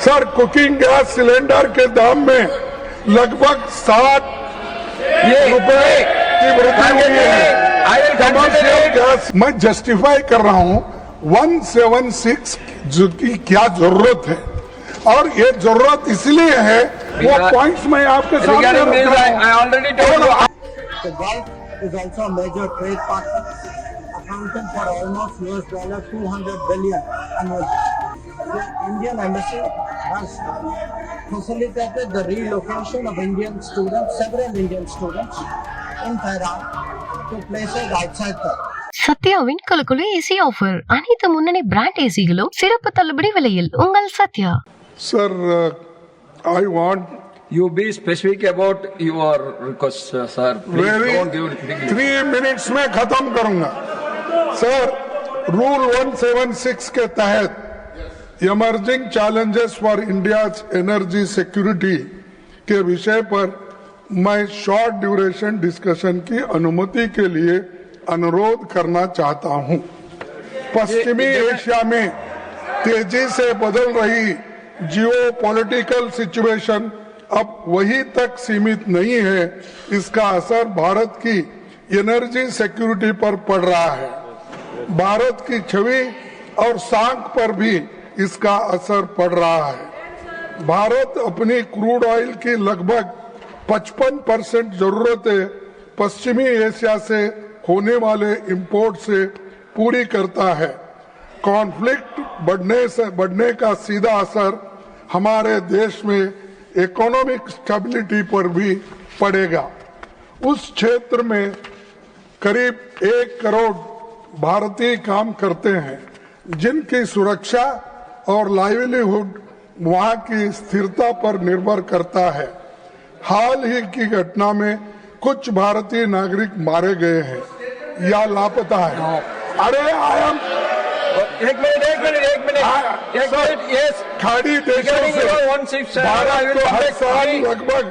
Sir cooking gas cylinder के दाम में लगभग 60 रुपए की वृद्धि हुई है। कमर्शियल गैस मैं जस्टिफाई कर रहा हूं 176 की क्या जरूरत है, और ये जरूरत इसलिए है, वो पॉइंट्स मैं आपके सामने रख रहा हूं। The Gulf is also a major trade partner, accounting for almost $200 billion annually. The Indian embassy has facilitated the relocation of Indian students, several Indian students in Tehran to places outside Tehran. சத்யாவின் குலுக்குலு AC offer. அனைத்து முன்னணி brand ஏசிகளும் சிறப்பு தள்ளுபடி விலையில் உங்கள் Sathya. Sir, I want You be specific about your request, sir. Please don't give it. 3 minutes में खत्म करूंगा. सर, रूल 176 के तहत emerging challenges for India's energy security के विषय पर मैं शॉर्ट ड्यूरेशन डिस्कशन की अनुमति के लिए अनुरोध करना चाहता हूं। पश्चिमी एशिया में तेजी से बदल रही जियो पॉलिटिकल सिचुएशन अब वहीं तक सीमित नहीं है, इसका असर भारत की एनर्जी सिक्योरिटी पर पड़ रहा है। भारत की छवि और साख पर भी इसका असर पड़ रहा है। भारत अपनी क्रूड ऑयल की लगभग 55% जरूरतें पश्चिमी एशिया से होने वाले इंपोर्ट से पूरी करता है। कॉन्फ्लिक्ट बढ़ने का सीधा असर हमारे देश में इकोनॉमिक स्टेबिलिटी पर भी पड़ेगा। उस क्षेत्र में करीब 1 करोड़ भारतीय काम करते हैं, जिनकी सुरक्षा और लाइवलीहुड वहां की स्थिरता पर निर्भर करता है। हाल ही की घटना में कुछ भारतीय नागरिक मारे गए हैं या लापता है। अरे एक मिनट, यस। खाड़ी देशों से भारत को हर साल लगभग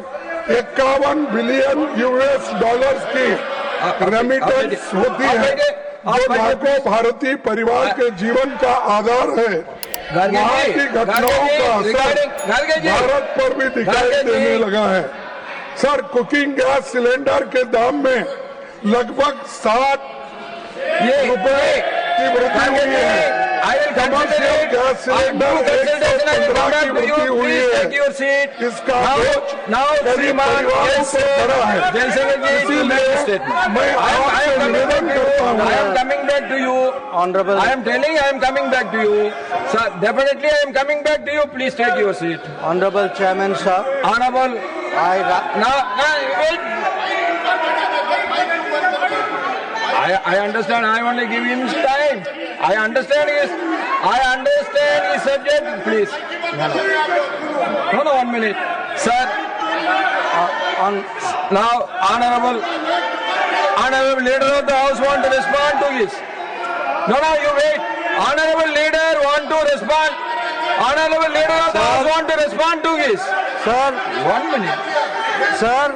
51 बिलियन US डॉलर्स की रेमिटेंस होती है, जो लाखों भारतीय परिवार के जीवन का आधार है। वहाँ की घटनाओं का असर भारत पर भी दिखाई देने लगा है। सर, कुकिंग गैस सिलेंडर के दाम में लगभग 60 रुपए की वृद्धि हुई है। कमर्शियल गैस सिलेंडर 115 की वृद्धि हुई है। इसका बोझ गरीब परिवारों पर पड़ा है। इसीलिए मैं आपसे निवेदन करता हूँ। I am coming back to you. Honorable. I am telling I am coming back to you. Sir, definitely I am coming back to you. Please take your seat. Honorable Chairman, sir. Honorable. No, wait. I understand. I only give him time. I understand his subject. Please. No, 1 minute. Sir. Now, honorable leader of the house want to respond to this. No, you wait. Honorable leader want to respond. Honorable leader of the house want to respond to this. Sir, 1 minute. sir,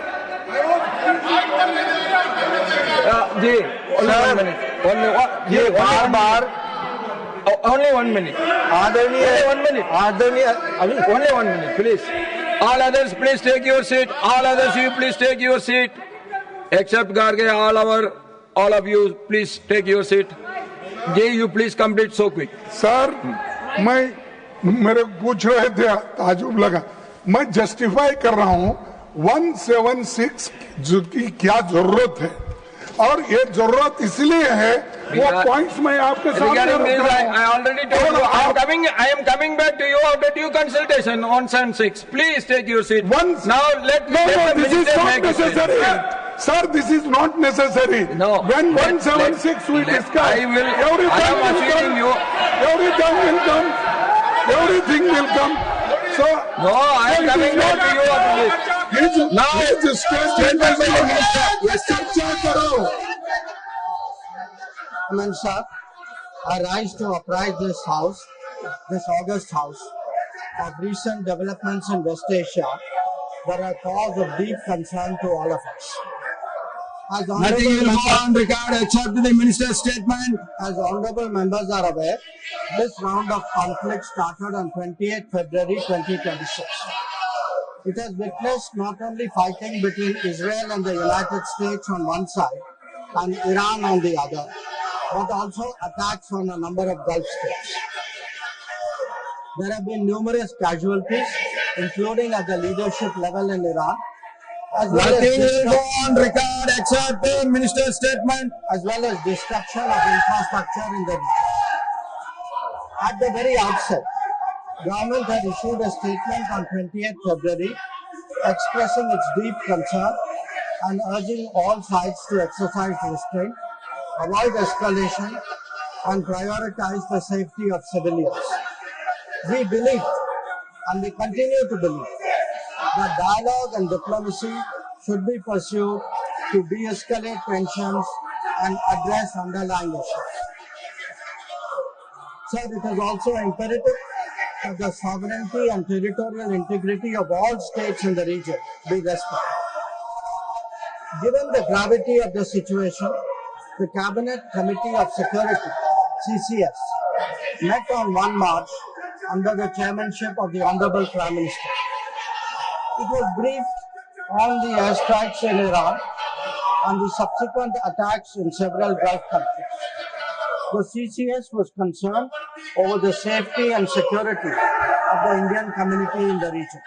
ji, only 1 minute. ये बार Only 1 minute. आदरणीय Only 1 minute. Only 1 minute, please. All others, please take your seat. All others, you please take your seat. Except Garge, all of you, please take your seat. Jay, you please complete so quick. Sir, मेरे पूछ रहे थे, ताजुब लगा। मैं justify कर रहा हूं 176 की क्या जरूरत है, और ये जरूरत इसलिए है, वो पॉइंट्स मैं आपके सामने रख रहा हूं। I already told you. I am coming back to you after due consultation on 176. Please take your seat. Now let No, the this is minister not make his necessary. statement. Sir, this is not necessary. No. When 176 we discuss, I am assuring you. everything will come. Everything will come. So, No, I am coming back to you after this. Chairman, sir, I rise to apprise this house, this August house, of recent developments in West Asia that are cause of deep concern to all of us. As Nothing will go on record except the minister's statement. As honorable members are aware, this round of conflict started on 28 February 2026. It has witnessed not only fighting between Israel and the United States on one side and Iran on the other, but also attacks on a number of Gulf states. There have been numerous casualties, including at the leadership level in Iran, as well Nothing will go as on record except the minister's statement. destruction of infrastructure in the region. At the very outset, government had issued a statement on 28th February expressing its deep concern and urging all sides to exercise restraint, avoid escalation, and prioritize the safety of civilians. We believe, and we continue to believe, that dialogue and diplomacy should be pursued to de-escalate tensions and address underlying issues. Sir, it is also imperative that the sovereignty and territorial integrity of all states in the region be respected. Given the gravity of the situation, the Cabinet Committee of Security, CCS, met on 1 March under the chairmanship of the Honorable Prime Minister. It was briefed on the airstrikes in Iran and the subsequent attacks in several Gulf countries. The CCS was concerned over the safety and security of the Indian community in the region.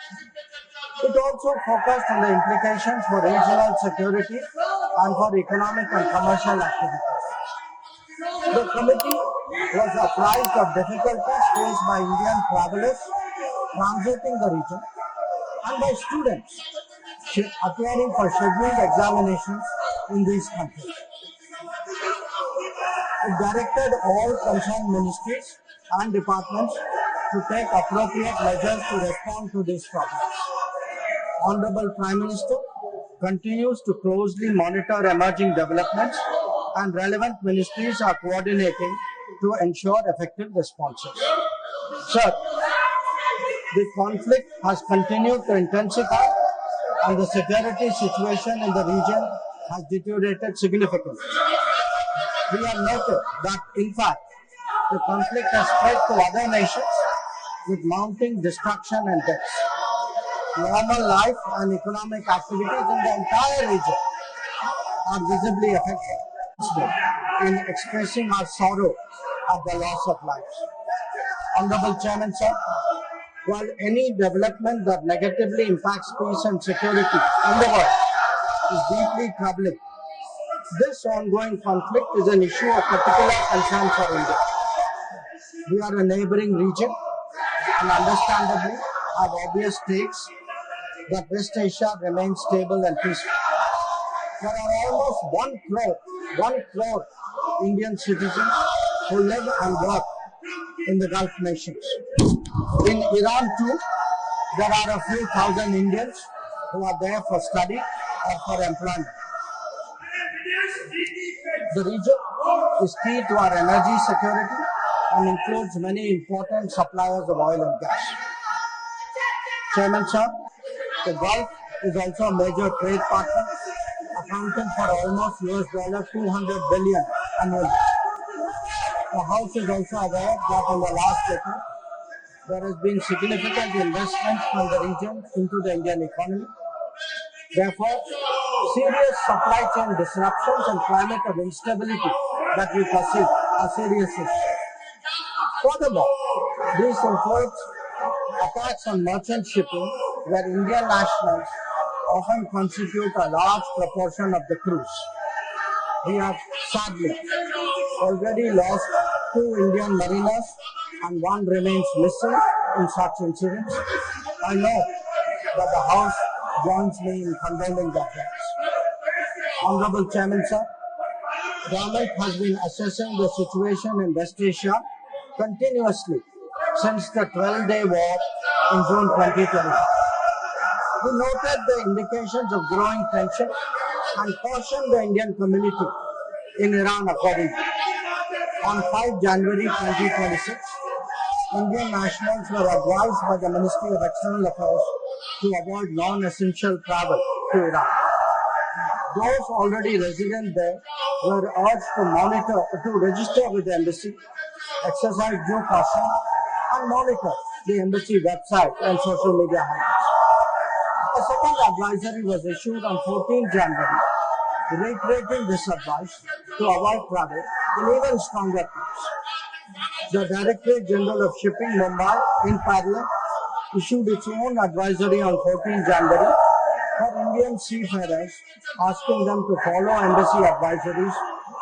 It also focused on the implications for regional security and for economic and commercial activities. The committee was apprised of difficulties faced by Indian travelers transiting the region and by students appearing for scheduled examinations in these countries. It directed all concerned ministries and departments to take appropriate measures to respond to these problems. Honorable Prime Minister continues to closely monitor emerging developments and relevant ministries are coordinating to ensure effective responses. Sir, the conflict has continued to intensify and the security situation in the region has deteriorated significantly. We have noted that, in fact, the conflict has spread to other nations with mounting destruction and deaths. Normal life and economic activities in the entire region are visibly affected. In expressing our sorrow at the loss of lives. Honorable Chairman, sir, while any development that negatively impacts peace and security in the world is deeply troubling, this ongoing conflict is an issue of particular concern for India. We are a neighboring region and understandably have obvious stakes that West Asia remains stable and peaceful. There are almost 1 crore Indian citizens who live and work in the Gulf nations. In Iran too, there are a few thousand Indians who are there for study or for employment. The region is key to our energy security and includes many important suppliers of oil and gas. Chairman sir, the Gulf is also a major trade partner, accounting for almost $200 billion annually. The House is also aware that in the last decade, there has been significant investment from the region into the Indian economy. Therefore, serious supply chain disruptions and climate of instability that we perceive are serious issues. Furthermore, this includes attacks on merchant shipping, where Indian nationals often constitute a large proportion of the crews. We have sadly already lost 2 Indian mariners and 1 remains missing in such incidents. I know that the House joins me in condemning that deaths. Honorable Chairman, sir, government has been assessing the situation in West Asia continuously since the 12-day war in June 2020. We noted the indications of growing tension and cautioned the Indian community in Iran accordingly. On 5 January 2026, Indian nationals were advised by the Ministry of External Affairs to avoid non-essential travel to Iran. Those already resident there were urged to register with the embassy, exercise due caution, and monitor the embassy website and social media handles. A second advisory was issued on 14 January, reiterating this advice to avoid travel in even stronger terms. The Directorate General of Shipping, Mumbai, in parallel, issued its own advisory on 14 January for Indian seafarers, asking them to follow embassy advisories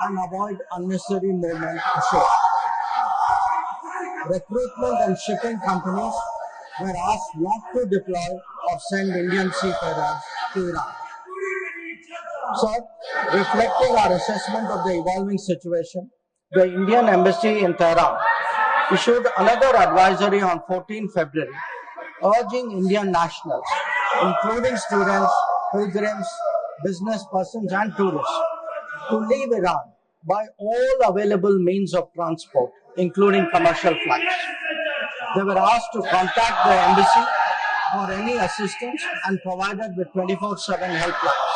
and avoid unnecessary movement ashore. Recruitment and shipping companies were asked not to deploy or send Indian seafarers to Iran. Sir, reflecting our assessment of the evolving situation, the Indian Embassy in Tehran issued another advisory on 14 February urging Indian nationals, including students, pilgrims, business persons and tourists, to leave Iran by all available means of transport, including commercial flights. They were asked to contact the embassy for any assistance and provided with 24/7 helplines.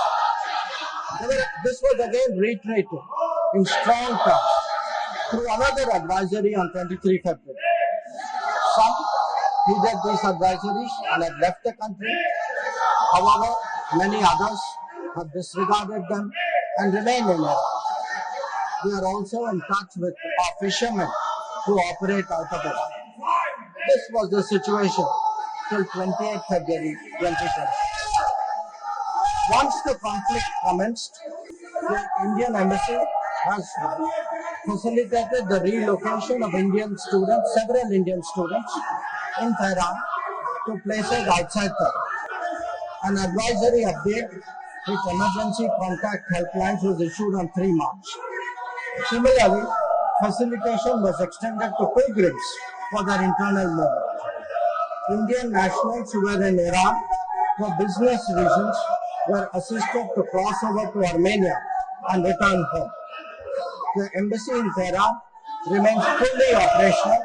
This was again reiterated in strong terms through another advisory on 23 February. Some heeded these advisories and have left the country. However, many others have disregarded them and remain in Iran. We are also in touch with our fishermen who operate out of Iran. This was the situation till 28 February 2020. Once the conflict commenced, the Indian Embassy has facilitated the relocation of several Indian students in Tehran to places outside Tehran. An advisory update with emergency contact helplines was issued on 3 March. Similarly, facilitation was extended to pilgrims for their internal movement. Indian nationals who were in Iran for business reasons were assisted to cross over to Armenia and return home. The embassy in Tehran remains fully operational,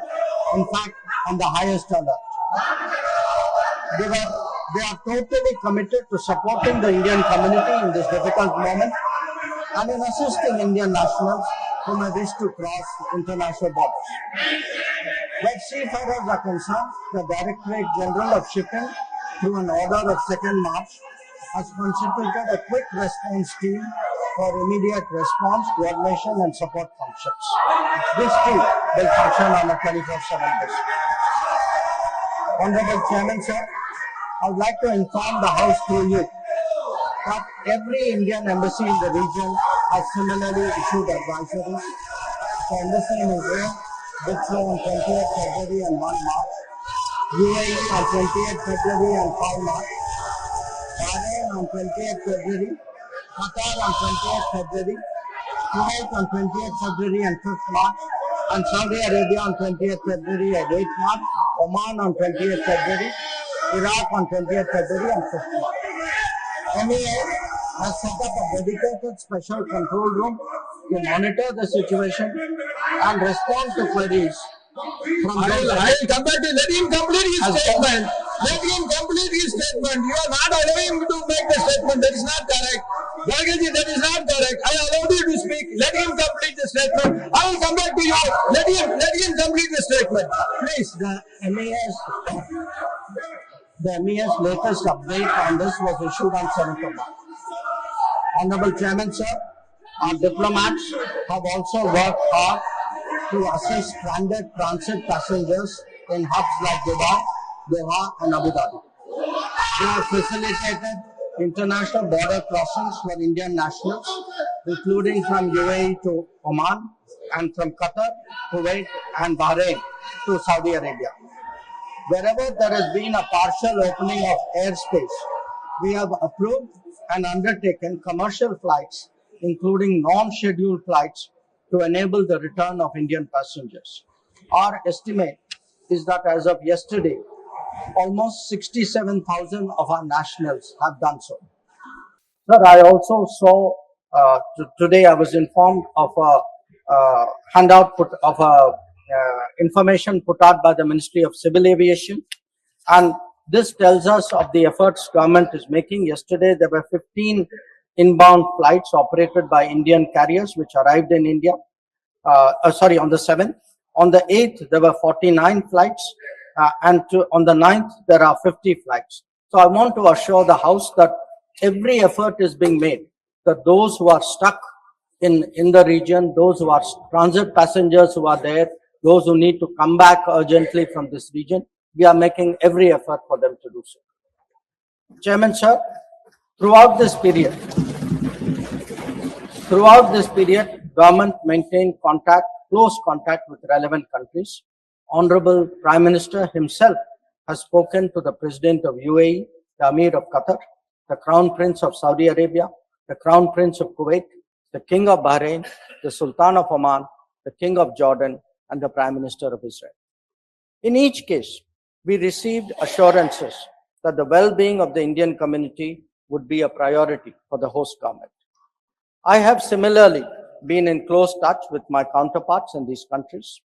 in fact, on the highest alert. They are totally committed to supporting the Indian community in this difficult moment and in assisting Indian nationals who may wish to cross international borders. Where seafarers are concerned, the Directorate General of Shipping, through an order of 2nd March, has constituted a quick response team for immediate response, coordination and support functions. This team will function on a 24/7 basis. Honorable Chairman, sir, I would like to inform the House through you that every Indian embassy in the region has similarly issued advisories. The embassy in Israel did so on 28th February and 1 March, UAE on 28th February and 5 March, Bahrain on 28th February, Qatar on 28th February, Kuwait on 28th February and 5th March, and Saudi Arabia on 20th February and 8th March, Oman on 20th February, Iraq on 20th February and 5th March. MEA has set up a dedicated special control room to monitor the situation and respond to queries from those. I'll come back to let him complete his statement. Let him complete his statement. You are not allowing him to make the statement. That is not correct. Dagaji, that is not correct. I allowed you to speak. Let him complete the statement. I will come back to you. Let him complete the statement. Please. The MEA's latest update on this was issued on 7th of March. Honorable Chairman, sir, our diplomats have also worked hard to assist stranded transit passengers in hubs like Dubai, Doha and Abu Dhabi. They have facilitated international border crossings for Indian nationals, including from UAE to Oman and from Qatar, Kuwait and Bahrain to Saudi Arabia. Wherever there has been a partial opening of airspace, we have approved and undertaken commercial flights, including non-scheduled flights, to enable the return of Indian passengers. Our estimate is that as of yesterday, almost 67,000 of our nationals have done so. Sir, I also saw, today I was informed of a handout of information put out by the Ministry of Civil Aviation, and this tells us of the efforts government is making. Yesterday there were 15 inbound flights operated by Indian carriers which arrived in India. On the 7th. On the 8th, there were 49 flights, on the 9th, there are 50 flights. So I want to assure the House that every effort is being made, that those who are stuck in the region, those who are transit passengers who are there, those who need to come back urgently from this region, we are making every effort for them to do so. Chairman, sir, throughout this period, government maintained close contact with relevant countries. Honorable Prime Minister himself has spoken to the President of UAE, the Amir of Qatar, the Crown Prince of Saudi Arabia, the Crown Prince of Kuwait, the King of Bahrain, the Sultan of Oman, the King of Jordan, and the Prime Minister of Israel. In each case, we received assurances that the well-being of the Indian community would be a priority for the host government. I have similarly been in close touch with my counterparts in these countries.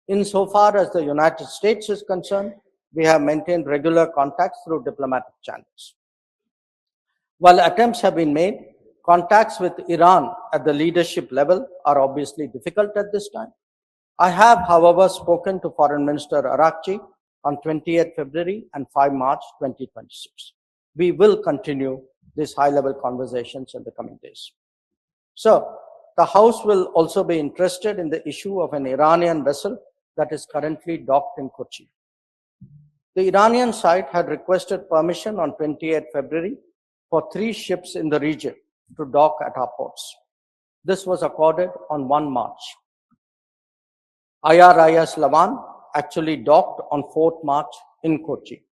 Insofar as the United States is concerned, we have maintained regular contacts through diplomatic channels. While attempts have been made, contacts with Iran at the leadership level are obviously difficult at this time. I have, however, spoken to Foreign Minister Arakchi on 28 February and 5 March 2026. We will continue these high-level conversations in the coming days. So, the House will also be interested in the issue of an Iranian vessel that is currently docked in Kochi. The Iranian side had requested permission on 28 February for 3 ships in the region to dock at our ports. This was accorded on 1 March. IRIS Lavan actually docked on 4th March in Kochi.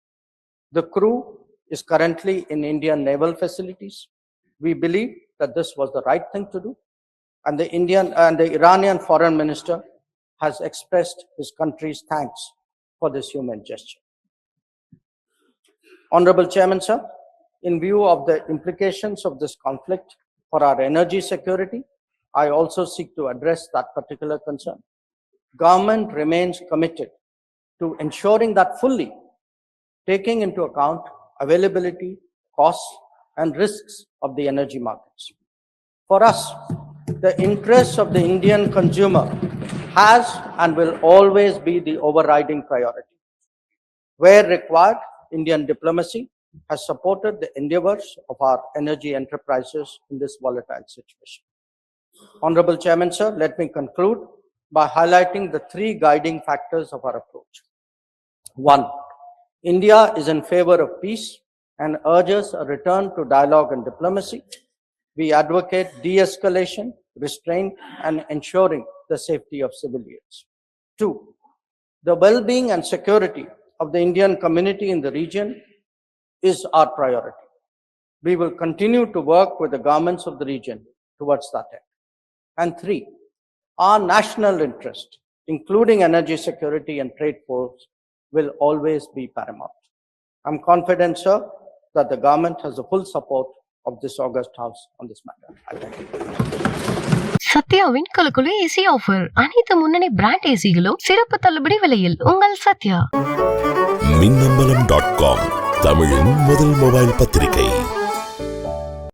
The crew is currently in Indian naval facilities. We believe that this was the right thing to do, and the Iranian foreign minister has expressed his country's thanks for this human gesture. Honorable Chairman, sir, in view of the implications of this conflict for our energy security, I also seek to address that particular concern. Government remains committed to ensuring that fully taking into account availability, costs, and risks of the energy markets. For us, the interests of the Indian consumer has and will always be the overriding priority. Where required, Indian diplomacy has supported the endeavors of our energy enterprises in this volatile situation. Honorable Chairman, sir, let me conclude by highlighting the 3 guiding factors of our approach. 1. India is in favor of peace and urges a return to dialogue and diplomacy. We advocate de-escalation, restraint, and ensuring the safety of civilians. 2. The well-being and security of the Indian community in the region is our priority. We will continue to work with the governments of the region towards that end. And 3. Our national interest, including energy security and trade flows, will always be paramount. I'm confident, sir, that the government has the full support of this August House on this matter. I thank you. சத்யாவின் கலக்குலு AC offer. அனைத்து முன்னணி brand ஏசிகளும் சிறப்பு தள்ளுபடி விலையில். உங்கள் சத்யா. மின்னம்பலம்.com தமிழின் முதல் மொபைல் பத்திரிகை.